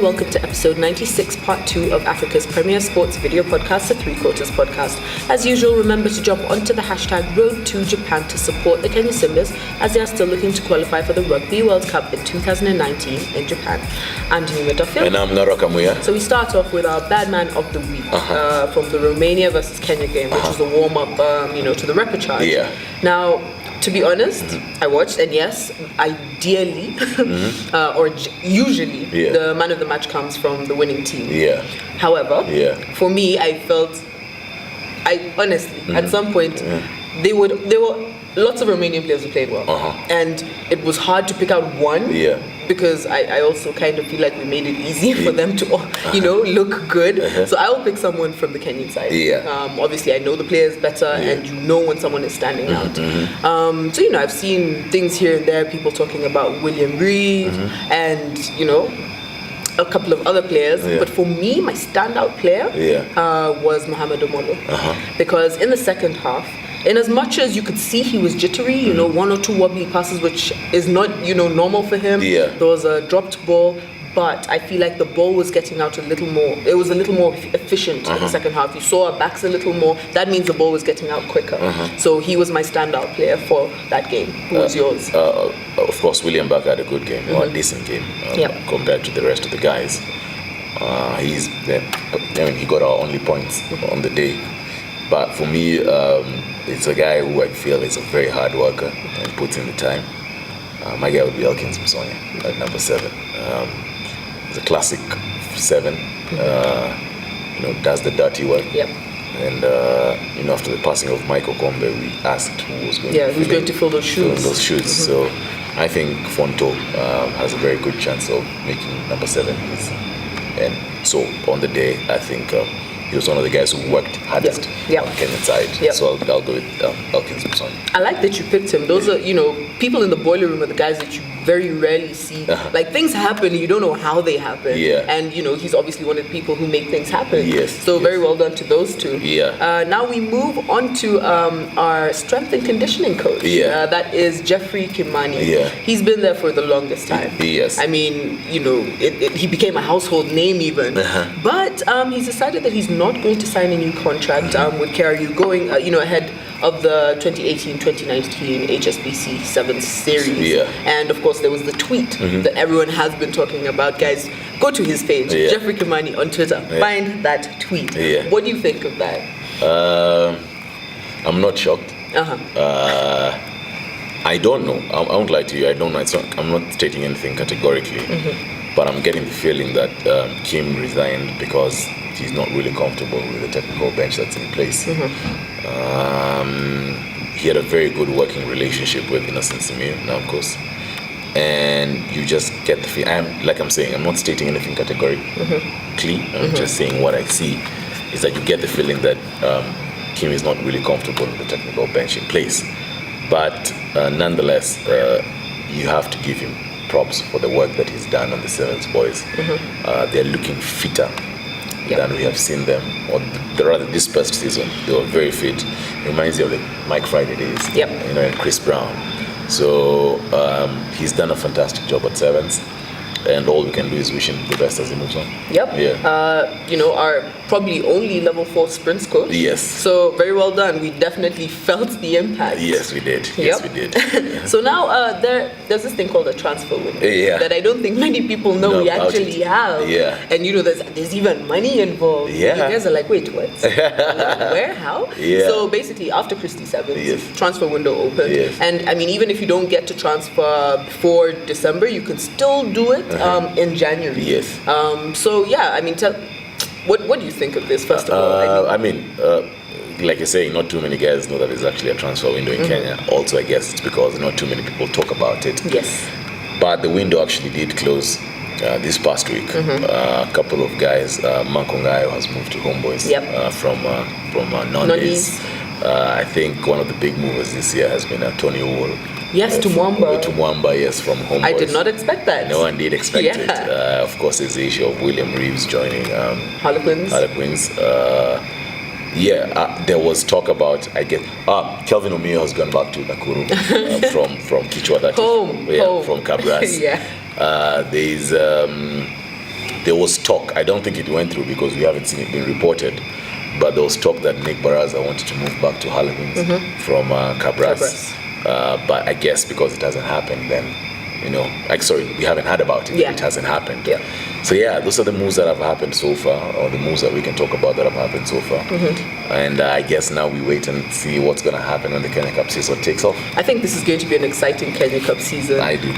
welcome to episode 96, part 2 of Africa's premier sports video podcast, the Three Quarters Podcast. As usual, remember to jump onto the hashtag Road to Japan to support the Kenya Simbas as they are still looking to qualify for the Rugby World Cup in 2019 in Japan. I'm BMOTW. And I'm Naro Kamuya. So we start off with our bad man of the week from the Romania versus Kenya game, which was a warm-up, to the repechage. Yeah. Now, to be honest, I watched, and yes, ideally, or usually, the man of the match comes from the winning team. Yeah. However, for me, I honestly, at some point, there were lots of Romanian players who played well, and it was hard to pick out one. Yeah. Because I also kind of feel like we made it easy for them to, look good. So I will pick someone from the Kenyan side. Yeah. Obviously, I know the players better, and you know when someone is standing out. So, I've seen things here and there, people talking about William Reid and, a couple of other players. But for me, my standout player was Mohamed Omolo. Because in the second half, in as much as you could see he was jittery, one or two wobbly passes, which is not, normal for him. Yeah. There was a dropped ball, but I feel like the ball was getting out a little more. It was a little more efficient in the second half. You saw our backs a little more. That means the ball was getting out quicker. So he was my standout player for that game. Who was yours? Of course, William Baka had a good game, or a decent game compared to the rest of the guys. He got our only points on the day. But for me, it's a guy who I feel is a very hard worker and puts in the time. My guy would be Elkins Msonya at number 7. He's a classic 7. Does the dirty work. Yep. And after the passing of Michael Kombe, we asked who was going to fill those shoes. So I think Fonto has a very good chance of making number 7. And so on the day, I think he was one of the guys who worked hardest on Kenyan side. So I'll go with Elkins Msonya. I like that you picked him. Those are, people in the boiler room are the guys that you very rarely see. Like, things happen, you don't know how they happen. Yeah. And, he's obviously one of the people who make things happen. Yes. So very well done to those two. Yeah. Now we move on to our strength and conditioning coach. Yeah. That is Geoffrey Kimani. Yeah. He's been there for the longest time. Yes. I mean, he became a household name even. But he's decided that he's not going to sign a new contract with KRU going, ahead of the 2018-2019 HSBC 7th series. Yeah. And of course, there was the tweet that everyone has been talking about. Guys, go to his page, Geoffrey Kimani on Twitter. Find that tweet. Yeah. What do you think of that? I'm not shocked. I don't know. I won't lie to you. I don't know. I'm not stating anything categorically. But I'm getting the feeling that Kim resigned because he's not really comfortable with the technical bench that's in place. He had a very good working relationship with Innocent Simiyu, Namkos, and you just get the feeling. I'm saying, I'm not stating anything categorically. I'm just saying what I see is that you get the feeling that Kim is not really comfortable with the technical bench in place. But nonetheless, you have to give him props for the work that he's done on the Sevens boys. They're looking fitter than we have seen them, or rather this past season. They were very fit. It reminds you of the Mike Friday days, and Chris Brown. So he's done a fantastic job at Sevens, and all we can do is wish him the best as he moves on. Yep. Yeah. Our probably only level 4 sprints coach. Yes. So very well done. We definitely felt the impact. Yes, we did. Yes, we did. Yeah. So now there's this thing called a transfer window that I don't think many people know we actually have. Yeah. And there's even money involved. Yeah. You guys are like, wait, what? Where? How? Yeah. So basically, after Christie 7, transfer window opened. Yes. And I mean, even if you don't get to transfer before December, you can still do it in January. Yes. So yeah, I mean, what do you think of this, first of all? Like you're saying, not too many guys know that there's actually a transfer window in Kenya. Also, I guess it's because not too many people talk about it. Yes. But the window actually did close this past week. A couple of guys, Mankongayo has moved to Homeboys from Nondies. I think one of the big movers this year has been Tony Wool. Yes, to Mwamba. To Mwamba, yes, from Homeboys. I did not expect that. No one did expect it. Of course, there's the issue of William Reeves joining Harlequins. There was talk about, Kelvin Omio has gone back to Nakuru from Kichwa, home. From Cabras. There's there was talk. I don't think it went through because we haven't seen it being reported. But there was talk that Nick Baraza wanted to move back to Harlequins from Cabras. But I guess because it hasn't happened, then, we haven't heard about it. Yeah. It hasn't happened. Yeah. So yeah, those are the moves that have happened so far, or the moves that we can talk about that have happened so far. And I guess now we wait and see what's going to happen when the Kenya Cup season takes off. I think this is going to be an exciting Kenya Cup season. I do.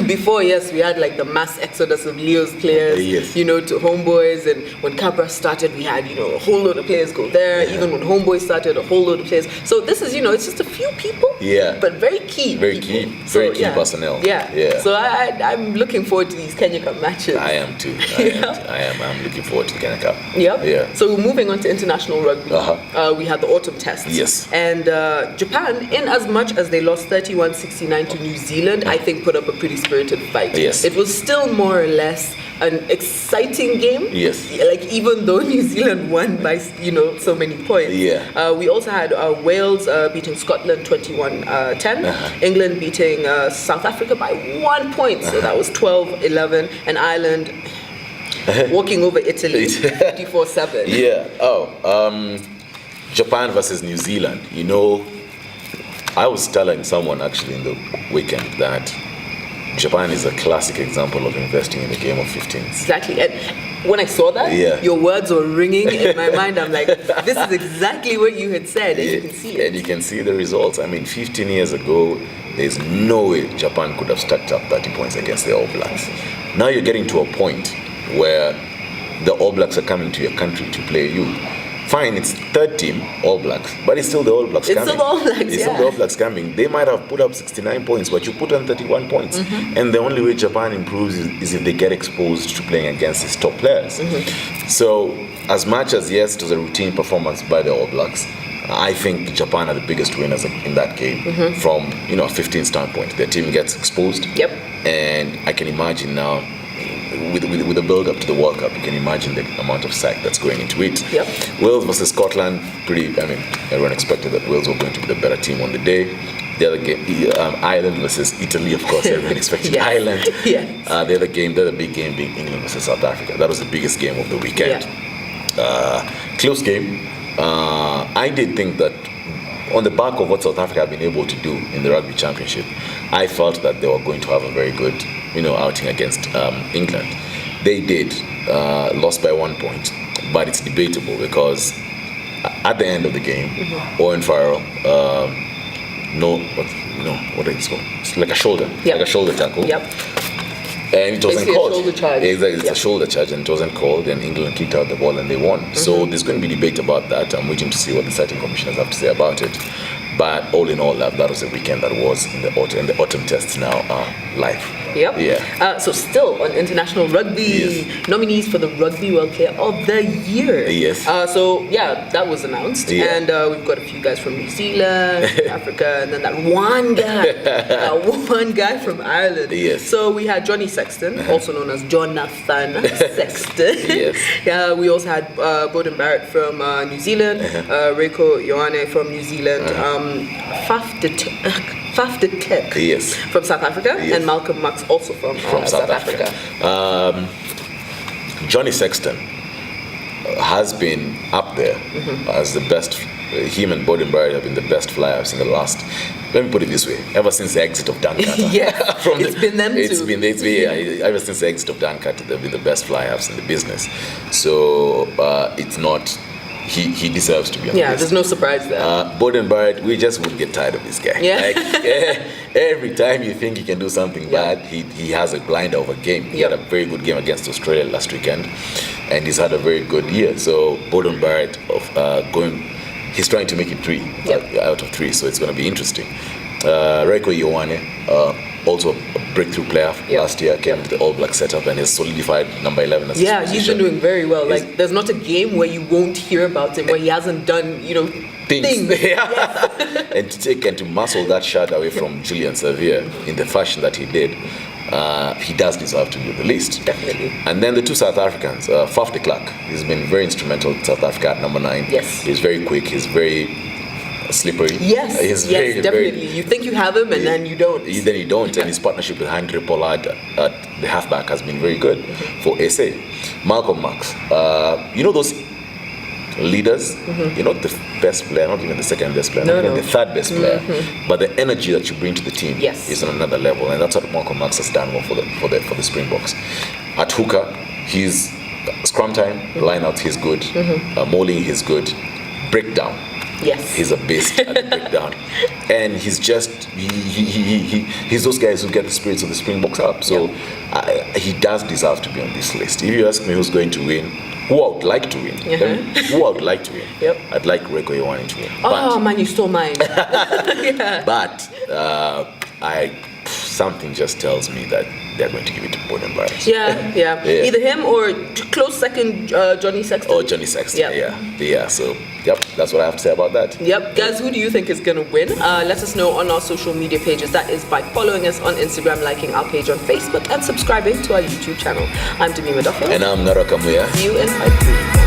Before, yes, we had like the mass exodus of Leo's players, to Homeboys, and when Cabra started, we had, a whole load of players go there. Yeah. Even when Homeboys started, a whole load of players. So this is, it's just a few people, but very key. Very key personnel. Yeah. So I'm looking forward to these Kenya Cup matches. I am too. I'm looking forward to the Kenya Cup. Yeah. So moving on to international rugby, we had the autumn tests. Yes. And Japan, in as much as they lost 31-69 to New Zealand, I think put up a pretty spirited fight. Yes. It was still more or less an exciting game. Yes. Like even though New Zealand won by so many points. Yeah. We also had Wales beating Scotland 21-10. England beating South Africa by 1 point, so that was 12-11, and Ireland walking over Italy 54-7. Yeah. Japan versus New Zealand. I was telling someone actually in the weekend that Japan is a classic example of investing in the game of 15s. Exactly. And when I saw that, your words were ringing in my mind. I'm like, this is exactly what you had said, and you can see it. And you can see the results. 15 years ago, there's no way Japan could have stacked up 30 points against the All Blacks. Now you're getting to a point where the All Blacks are coming to your country to play you. Fine, it's third team All Blacks, but it's still the All Blacks coming. It's still the All Blacks, It's still the All Blacks coming. They might have put up 69 points, but you put on 31 points. And the only way Japan improves is if they get exposed to playing against its top players. So, as much as, yes, it was a routine performance by the All Blacks, I think Japan are the biggest winners in that game from, a 15 standpoint. Their team gets exposed. Yep. And I can imagine now, with the build-up to the World Cup, you can imagine the amount of sack that's going into it. Yep. Wales versus Scotland, everyone expected that Wales were going to be the better team on the day. The other game, Ireland versus Italy, of course, everyone expected Ireland. Yes. The other big game being England versus South Africa. That was the biggest game of the weekend. Close game. I did think that on the back of what South Africa have been able to do in the Rugby Championship, I felt that they were going to have a very good outing against England. They did, lost by 1 point, but it's debatable because at the end of the game, Owen Farrell, what is it called? It's like a shoulder, like a shoulder tackle. Yep. And it wasn't called. It's a shoulder charge, and it wasn't called, and England kicked out the ball and they won. So there's going to be debate about that. I'm waiting to see what the citing commissioners have to say about it. But all in all, that was a weekend that was in the autumn, and the autumn tests now are live. Yep. Yeah. So still on international rugby, nominees for the Rugby World Player of the Year. Yes. That was announced, and we've got a few guys from New Zealand, Africa, and then that one guy from Ireland. Yes. So we had Johnny Sexton, also known as Jonathan Sexton. Yes. We also had Bowden Barrett from New Zealand, Reiko Ioane from New Zealand, Faf de Klerk from South Africa, and Malcolm Max also from South Africa. Johnny Sexton has been up there as the best. Him and Bowden Barrett have been the best flyers in the last, let me put it this way, ever since the exit of Dan Carter. It's been them too. Ever since the exit of Dan Carter, they've been the best flyers in the business. So it's not, he deserves to be on the list. There's no surprise there. Bowden Barrett, we just would get tired of this guy. Every time you think he can do something bad, he has a blinder of a game. He had a very good game against Australia last weekend, and he's had a very good year. So Bowden Barrett he's trying to make it 3 out of 3, so it's going to be interesting. Reiko Ioane, also a breakthrough player last year, came to the All Black setup and has solidified number 11 as his position. He's been doing very well. Like, there's not a game where you won't hear about him where he hasn't done, things. And to muscle that shot away from Julian Savia in the fashion that he did, he does deserve to be on the list. Definitely. And then the two South Africans, Faf de Klerk, he's been very instrumental in South Africa at number 9. Yes. He's very quick, he's very slippery. Yes, He's yes, definitely. You think you have him, and then you don't. Then you don't. And his partnership with Henry Pollard at the halfback has been very good for SA. Malcolm Marx, you know those leaders, you're not the best player, not even the second best player, not even the third best player, but the energy that you bring to the team is on another level, and that's what Malcolm Marx has done well for the Springboks. At hooker, he's scrum time, line out, he's good, mauling, he's good, breakdown. Yes, he's a beast at the breakdown, and he's just he's those guys who get the spirits of the Springboks up. So he does deserve to be on this list. If you ask me who's going to win, who I would like to win, who I would like to win, I'd like Reko Ioane to win. Oh man, you stole mine. But something just tells me that they're going to give it to Boden Barrett. Yeah. Either him or close second, Johnny Sexton. Oh, Johnny Sexton. Yeah. So, that's what I have to say about that. Guys, who do you think is going to win? Let us know on our social media pages. That is by following us on Instagram, liking our page on Facebook, and subscribing to our YouTube channel. I'm BMOTW. And I'm Nara Kamuya. See you in 5 3.